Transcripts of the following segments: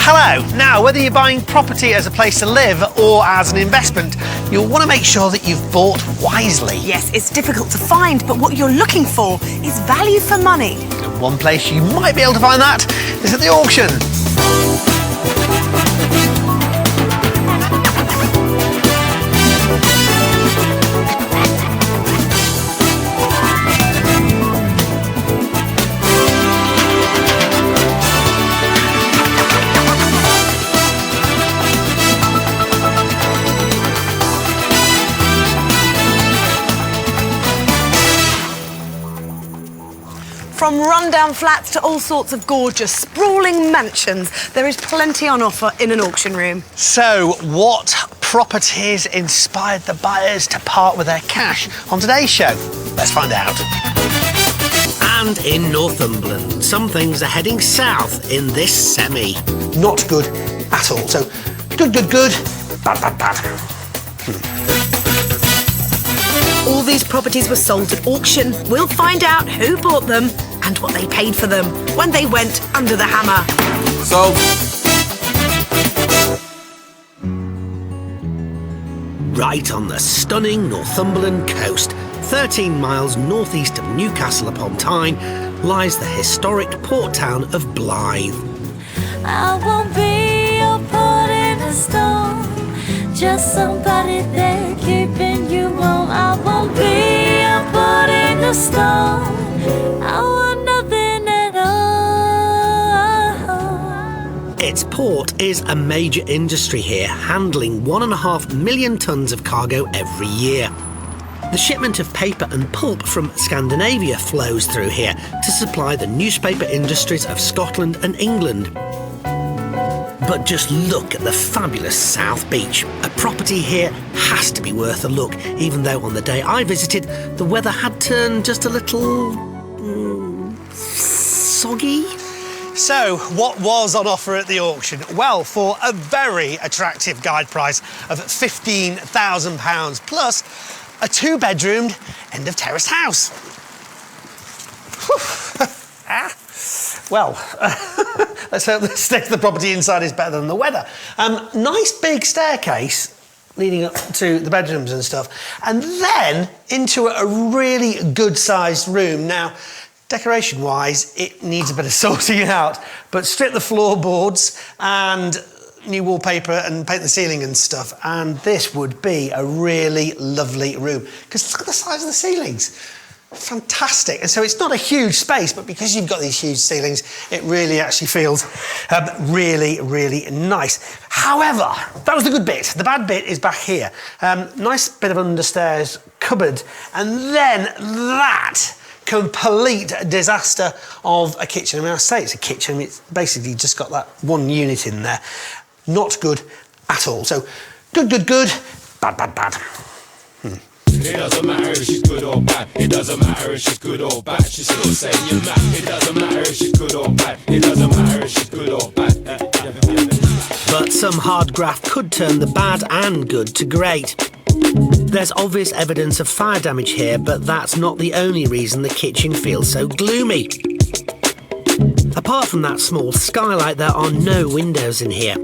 Hello. Now, whether you're buying property as a place to live or as an investment, you'll want to make sure that you've bought wisely. Yes, it's difficult to find, but what you're looking for is value for money. And one place you might be able to find that is at the auction. From rundown flats to all sorts of gorgeous, sprawling mansions, there is plenty on offer in an auction room. So, what properties inspired the buyers to part with their cash on today's show? Let's find out. And in Northumberland, some things are heading south in this semi. Not good at all. So, good, bad. All these properties were sold at auction. We'll find out who bought them and what they paid for them when they went under the hammer. So, Right on the stunning Northumberland coast, 13 miles northeast of Newcastle upon Tyne, lies the historic port town of Blyth. I won't be a pot in a stone, just somebody there keeping you warm. I won't be a pot in a stone, I want nothing at all. Its port is a major industry here, handling 1.5 million tonnes of cargo every year. The shipment of paper and pulp from Scandinavia flows through here to supply the newspaper industries of Scotland and England. But just look at the fabulous South Beach. A property here has to be worth a look, even though on the day I visited, the weather had turned just a little soggy. So, what was on offer at the auction? Well, for a very attractive guide price of £15,000 plus a 2-bedroomed end-of-terrace house. Well, let's hope the state of the property inside is better than the weather. Nice big staircase leading up to the bedrooms and stuff, and then into a really good-sized room. Now, decoration-wise, it needs a bit of sorting out, but strip the floorboards and new wallpaper and paint the ceiling and stuff, and this would be a really lovely room. Because look at the size of the ceilings. Fantastic. And so it's not a huge space, but because you've got these huge ceilings, it really actually feels really, really nice. However, that was the good bit. The bad bit is back here. Nice bit of understairs cupboard, and then that complete disaster of a kitchen. I mean, I say it's a kitchen, it's basically just got that one unit in there. Not good at all. So, good, bad. it doesn't matter if she's good or bad. It doesn't matter if she's good or bad. She's still saying you're mad. It doesn't matter if she's good or bad. It doesn't matter if she's good or bad. But some hard graft could turn the bad and good to great. There's obvious evidence of fire damage here, but that's not the only reason the kitchen feels so gloomy. Apart from that small skylight, there are no windows in here.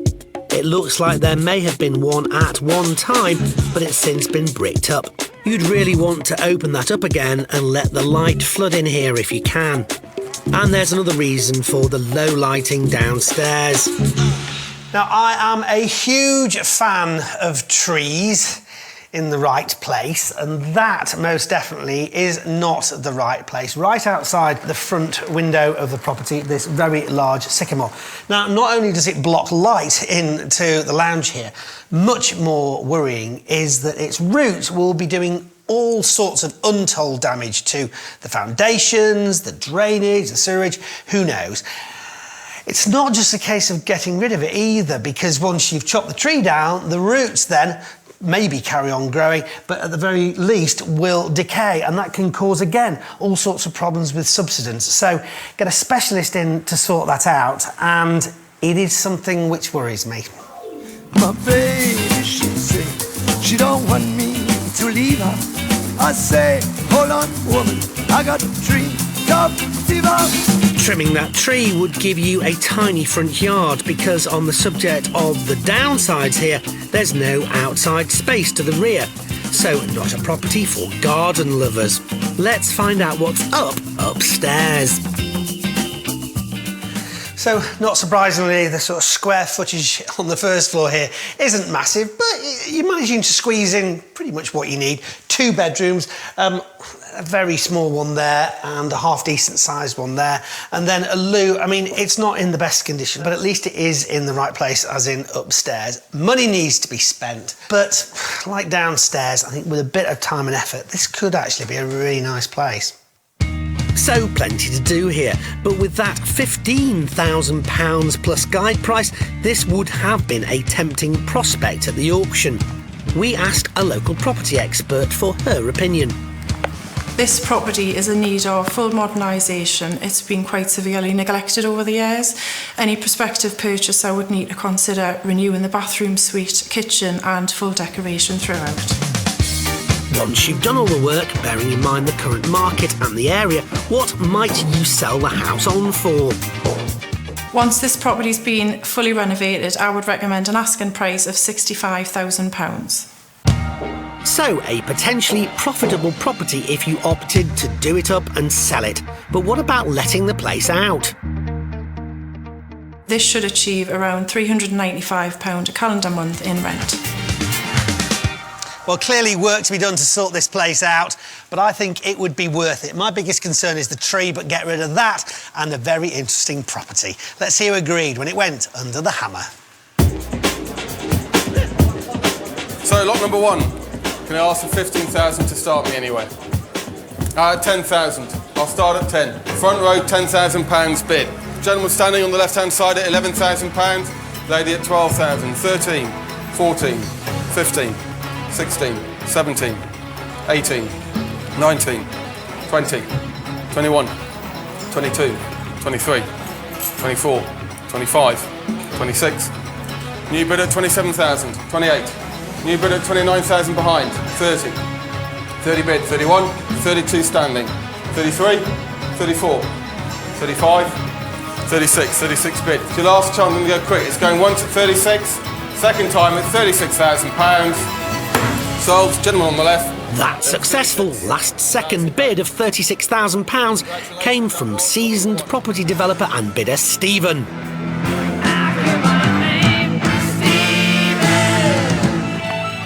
It looks like there may have been one at one time, but it's since been bricked up. You'd really want to open that up again and let the light flood in here if you can. And there's another reason for the low lighting downstairs. Now, I am a huge fan of trees in the right place, and that most definitely is not the right place. Right outside the front window of the property, this very large sycamore. Now, not only does it block light into the lounge here, much more worrying is that its roots will be doing all sorts of untold damage to the foundations, the drainage, the sewerage, who knows. It's not just a case of getting rid of it either, because once you've chopped the tree down, the roots then maybe carry on growing, but at the very least will decay, and that can cause, again, all sorts of problems with subsidence. So get a specialist in to sort that out, and it is something which worries me. My baby, she say, she don't want me to leave her. I say, hold on, woman, I got a dream, top fever. Trimming that tree would give you a tiny front yard because on the subject of the downsides here, there's no outside space to the rear. So not a property for garden lovers. Let's find out what's upstairs. So, not surprisingly, the sort of square footage on the first floor here isn't massive, but you're managing to squeeze in pretty much what you need. 2 bedrooms, a very small one there and a half-decent sized one there, and then a loo. I mean, it's not in the best condition, but at least it is in the right place, as in upstairs. Money needs to be spent, but like downstairs, I think with a bit of time and effort, this could actually be a really nice place. So plenty to do here, but with that £15,000 plus guide price, this would have been a tempting prospect at the auction. We asked a local property expert for her opinion. This property is in need of full modernisation. It's been quite severely neglected over the years. Any prospective purchaser would need to consider renewing the bathroom suite, kitchen and full decoration throughout. Once you've done all the work, bearing in mind the current market and the area, what might you sell the house on for? Once this property's been fully renovated, I would recommend an asking price of £65,000. So, a potentially profitable property if you opted to do it up and sell it. But what about letting the place out? This should achieve around £395 a calendar month in rent. Well, clearly work to be done to sort this place out, but I think it would be worth it. My biggest concern is the tree, but get rid of that and a very interesting property. Let's hear who agreed when it went under the hammer. So, lot number 1. Can I ask for 15,000 to start me anyway? 10,000. I'll start at 10. Front row, £10,000 bid. Gentleman standing on the left-hand side at £11,000. Lady at 12,000. 13, 14, 15. 16, 17, 18, 19, 20, 21, 22, 23, 24, 25, 26. New bid at 27,000, 28. New bid at 29,000 behind, 30. 30 bid, 31, 32 standing, 33, 34, 35, 36, 36 bid. It's your last chance to go quick. It's going once at 36, second time at £36,000. Sold, gentleman on the left. That successful last second bid of £36,000 came from seasoned property developer and bidder Stephen.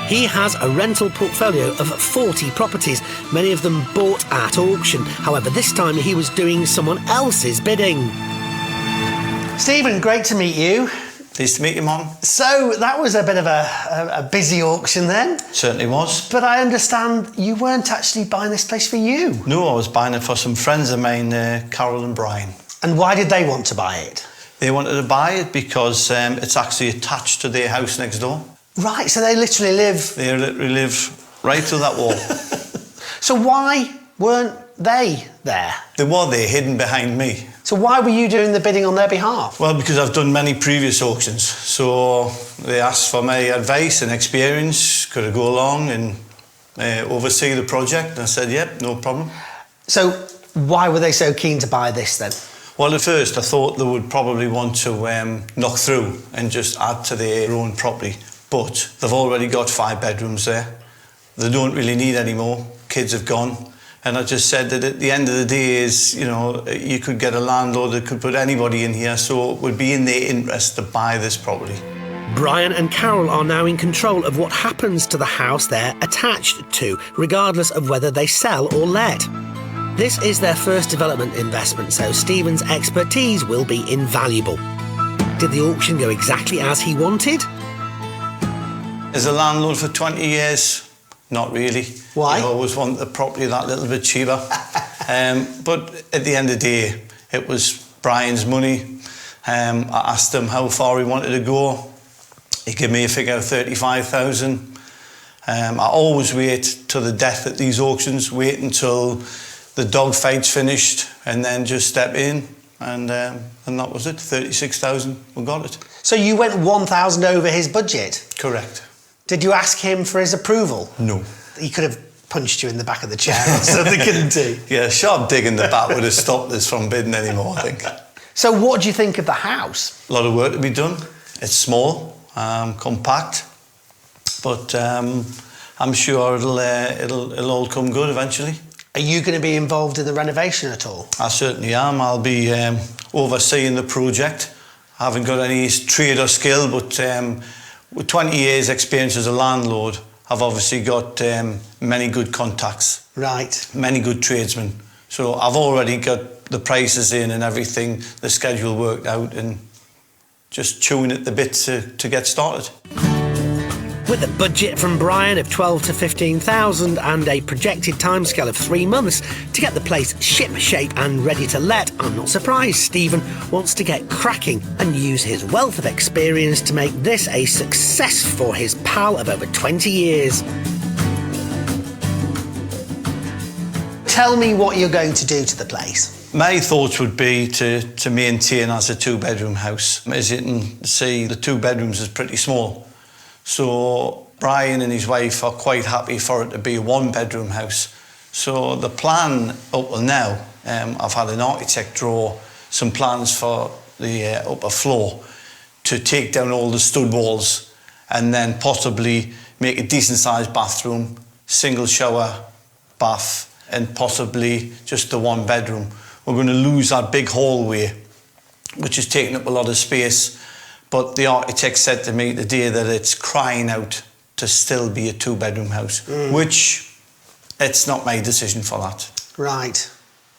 He has a rental portfolio of 40 properties, many of them bought at auction. However, this time he was doing someone else's bidding. Stephen, great to meet you. Pleased to meet you, Mum. So that was a bit of a busy auction then. Certainly was. But I understand you weren't actually buying this place for you. No, I was buying it for some friends of mine, Carol and Brian. And why did they want to buy it? They wanted to buy it because it's actually attached to their house next door. Right, so they literally live... They literally live right through that wall. So why weren't they there? They were there, hidden behind me. So why were you doing the bidding on their behalf? Well, because I've done many previous auctions. So they asked for my advice and experience. Could I go along and oversee the project? And I said, yep, no problem. So why were they so keen to buy this then? Well, at first I thought they would probably want to knock through and just add to their own property. But they've already got 5 bedrooms there. They don't really need any more. Kids have gone. And I just said that at the end of the day is, you know, you could get a landlord that could put anybody in here, so it would be in their interest to buy this property. Brian and Carol are now in control of what happens to the house they're attached to, regardless of whether they sell or let. This is their first development investment, so Stephen's expertise will be invaluable. Did the auction go exactly as he wanted? As a landlord for 20 years, not really. Why? I always want the property that little bit cheaper. But at the end of the day, it was Brian's money. I asked him how far he wanted to go. He gave me a figure of 35,000. I always wait to the death at these auctions, wait until the dog fight's finished and then just step in. And that was it, 36,000, we got it. So you went 1,000 over his budget? Correct. Did you ask him for his approval? No. He could have punched you in the back of the chair or something, couldn't he? Yeah, a sharp dig in the back would have stopped us from bidding anymore, I think. So what do you think of the house? A lot of work to be done. It's small, compact, but I'm sure it'll all come good eventually. Are you going to be involved in the renovation at all? I certainly am. I'll be overseeing the project. I haven't got any trade or skill, but with 20 years experience as a landlord, I've obviously got many good contacts. Right. Many good tradesmen. So I've already got the prices in and everything, the schedule worked out, and just chewing at the bit to get started. With a budget from Brian of 12 to 15,000 and a projected timescale of 3 months to get the place ship-shape and ready to let, I'm not surprised Stephen wants to get cracking and use his wealth of experience to make this a success for his pal of over 20 years. Tell me what you're going to do to the place. My thoughts would be to maintain as a 2-bedroom house. As you can see, the 2 bedrooms is pretty small. So Brian and his wife are quite happy for it to be a 1-bedroom house. So the plan up till now, I've had an architect draw some plans for the upper floor to take down all the stud walls and then possibly make a decent sized bathroom, single shower, bath, and possibly just the 1 bedroom. We're going to lose that big hallway, which is taking up a lot of space. But the architect said to me today that it's crying out to still be a 2-bedroom house, which it's not my decision for that. Right.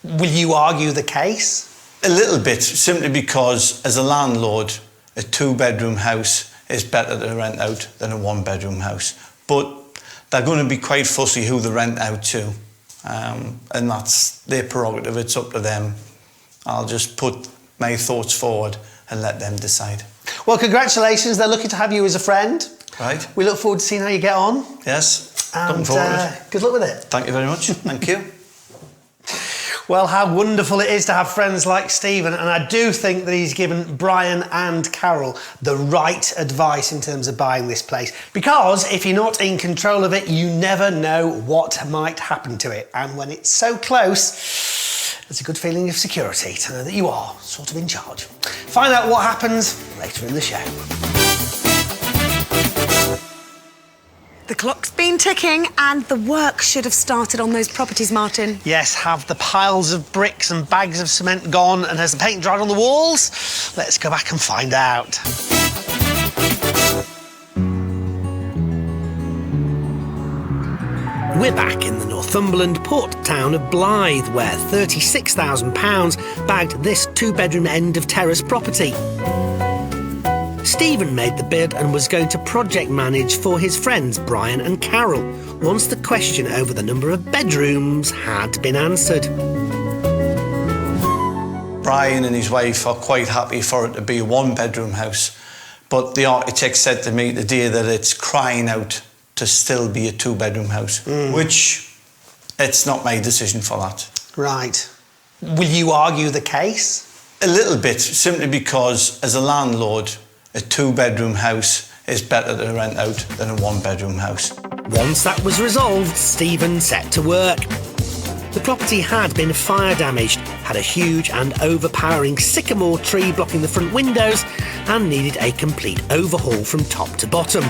Will you argue the case? A little bit, simply because as a landlord, a 2-bedroom house is better to rent out than a 1-bedroom house. But they're going to be quite fussy who they rent out to, and that's their prerogative, it's up to them. I'll just put my thoughts forward and let them decide. Well, congratulations. They're lucky to have you as a friend. Right. We look forward to seeing how you get on. Yes. And looking forward. good luck with it. Thank you very much. Thank you. Well, how wonderful it is to have friends like Stephen, and I do think that he's given Brian and Carol the right advice in terms of buying this place. Because if you're not in control of it, you never know what might happen to it. And when it's so close, there's a good feeling of security to know that you are sort of in charge. Find out what happens later in the show. The clock's been ticking and the work should have started on those properties, Martin. Yes, have the piles of bricks and bags of cement gone and has the paint dried on the walls? Let's go back and find out. We're back in the Northumberland port town of Blyth, where £36,000 bagged this 2-bedroom end of terrace property. Stephen made the bid and was going to project manage for his friends Brian and Carol once the question over the number of bedrooms had been answered. Brian and his wife are quite happy for it to be a 1-bedroom house, but the architect said to me today that it's crying out to still be a 2-bedroom house, which it's not my decision for that. Right. Will you argue the case? A little bit, simply because as a landlord, a 2-bedroom house is better to rent out than a 1-bedroom house. Once that was resolved, Stephen set to work. The property had been fire damaged, had a huge and overpowering sycamore tree blocking the front windows, and needed a complete overhaul from top to bottom.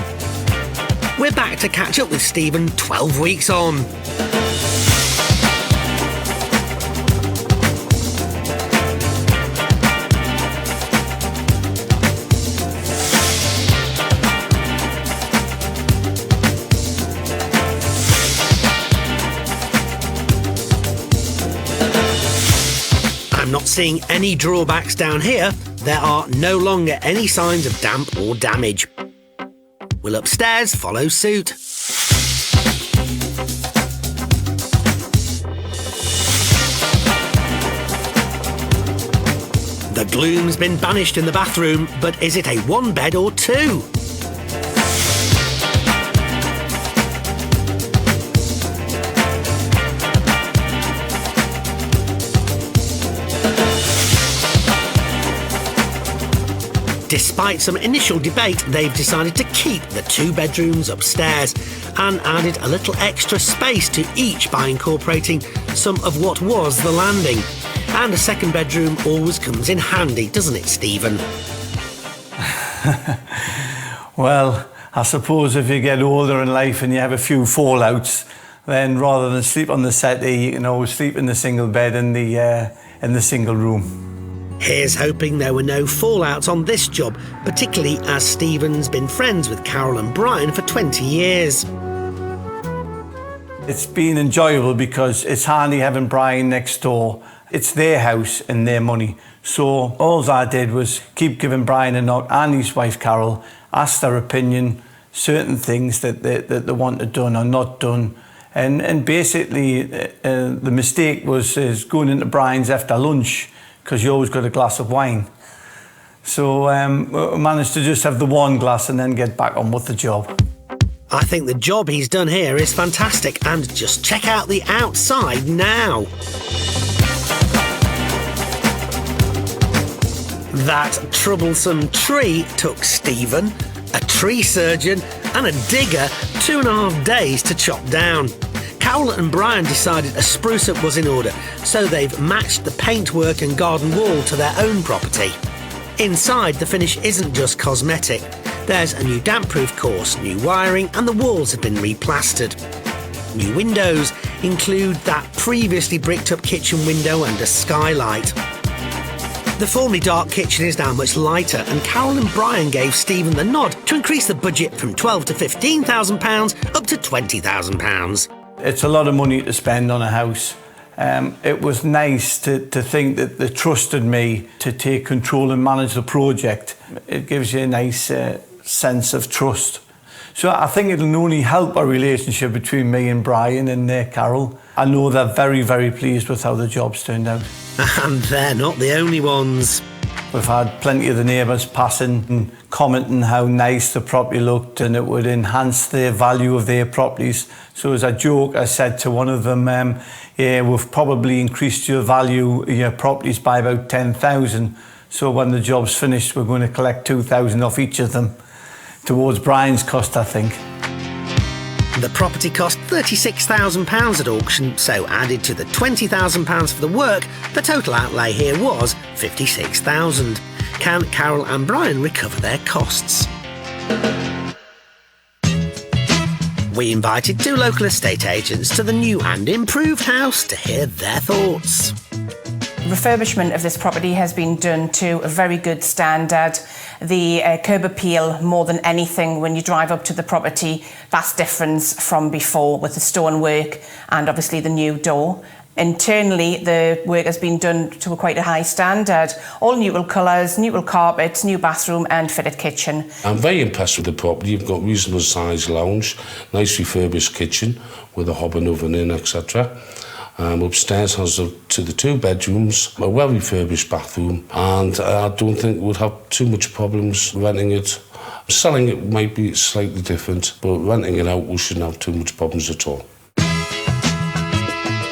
We're back to catch up with Stephen 12 weeks on. I'm not seeing any drawbacks down here. There are no longer any signs of damp or damage. We'll upstairs follow suit. The gloom's been banished in the bathroom, but is it a 1-bed or 2? Despite some initial debate, they've decided to keep the 2 bedrooms upstairs and added a little extra space to each by incorporating some of what was the landing. And a 2nd bedroom always comes in handy, doesn't it, Stephen? Well, I suppose if you get older in life and you have a few fallouts, then rather than sleep on the settee, you can always sleep in the single bed in the single room. Here's hoping there were no fallouts on this job, particularly as Stephen's been friends with Carol and Brian for 20 years. It's been enjoyable because it's handy having Brian next door. It's their house and their money. So all I did was keep giving Brian a knock and his wife Carol, ask their opinion, certain things that they wanted done or not done. And basically the mistake was going into Brian's after lunch, because you always got a glass of wine. So we managed to just have the 1 glass and then get back on with the job. I think the job he's done here is fantastic, and just check out the outside now. That troublesome tree took Stephen, a tree surgeon and a digger 2.5 days to chop down. Carol and Brian decided a spruce-up was in order, so they've matched the paintwork and garden wall to their own property. Inside, the finish isn't just cosmetic. There's a new damp-proof course, new wiring, and the walls have been replastered. New windows include that previously bricked-up kitchen window and a skylight. The formerly dark kitchen is now much lighter, and Carol and Brian gave Stephen the nod to increase the budget from £12,000 to £15,000 up to £20,000. It's a lot of money to spend on a house. It was nice to think that they trusted me to take control and manage the project. It gives you a nice sense of trust. So I think it'll only help our relationship between me and Brian and Carol. I know they're very, very pleased with how the job's turned out. And they're not the only ones. We've had plenty of the neighbours passing and commenting how nice the property looked and it would enhance the value of their properties. So as a joke, I said to one of them, yeah, we've probably increased your value of your properties by about 10,000. So when the job's finished, we're going to collect 2,000 off each of them towards Brian's cost, I think. The property cost £36,000 at auction, so added to the £20,000 for the work, the total outlay here was £56,000. Can Carol and Brian recover their costs? We invited 2 local estate agents to the new and improved house to hear their thoughts. Refurbishment of this property has been done to a very good standard. The curb appeal, more than anything, when you drive up to the property, that's difference from before with the stonework and obviously the new door. Internally, the work has been done to quite a high standard. All neutral colours, neutral carpets, new bathroom and fitted kitchen. I'm very impressed with the property. You've got reasonable sized lounge, nice refurbished kitchen with a hob and oven in, etc. Upstairs has to the 2 bedrooms, a well refurbished bathroom, and I don't think we'd have too much problems renting it. Selling it might be slightly different, but renting it out we shouldn't have too much problems at all.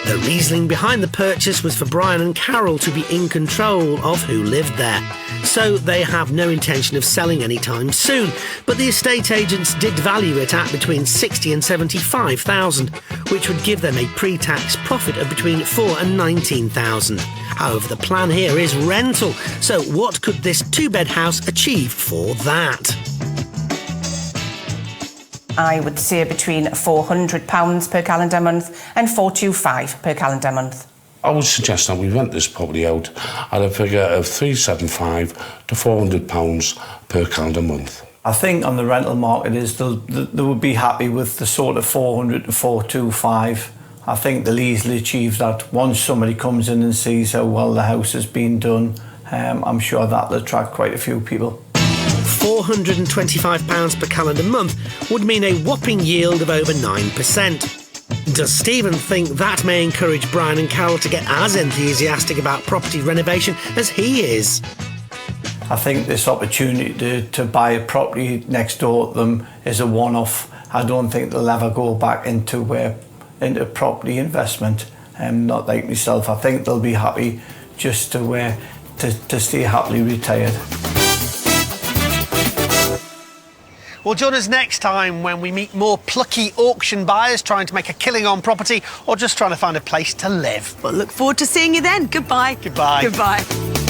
The reasoning behind the purchase was for Brian and Carol to be in control of who lived there. So they have no intention of selling anytime soon, but the estate agents did value it at between £60,000 and £75,000, which would give them a pre-tax profit of between £4,000 and £19,000. However, the plan here is rental, so what could this 2-bed house achieve for that? I would say between £400 per calendar month and £425 per calendar month. I would suggest that we rent this property out at a figure of £375 to £400 per calendar month. I think on the rental market they would be happy with the sort of 400 to 425. I think they'll easily achieve that once somebody comes in and sees how well the house has been done. I'm sure that'll attract quite a few people. £425 per calendar month would mean a whopping yield of over 9%. Does Stephen think that may encourage Brian and Carol to get as enthusiastic about property renovation as he is? I think this opportunity to buy a property next door to them is a one-off. I don't think they'll ever go back into property investment. Not like myself. I think they'll be happy just to stay happily retired. Well, join us next time when we meet more plucky auction buyers trying to make a killing on property or just trying to find a place to live. Well, look forward to seeing you then. Goodbye. Goodbye. Goodbye.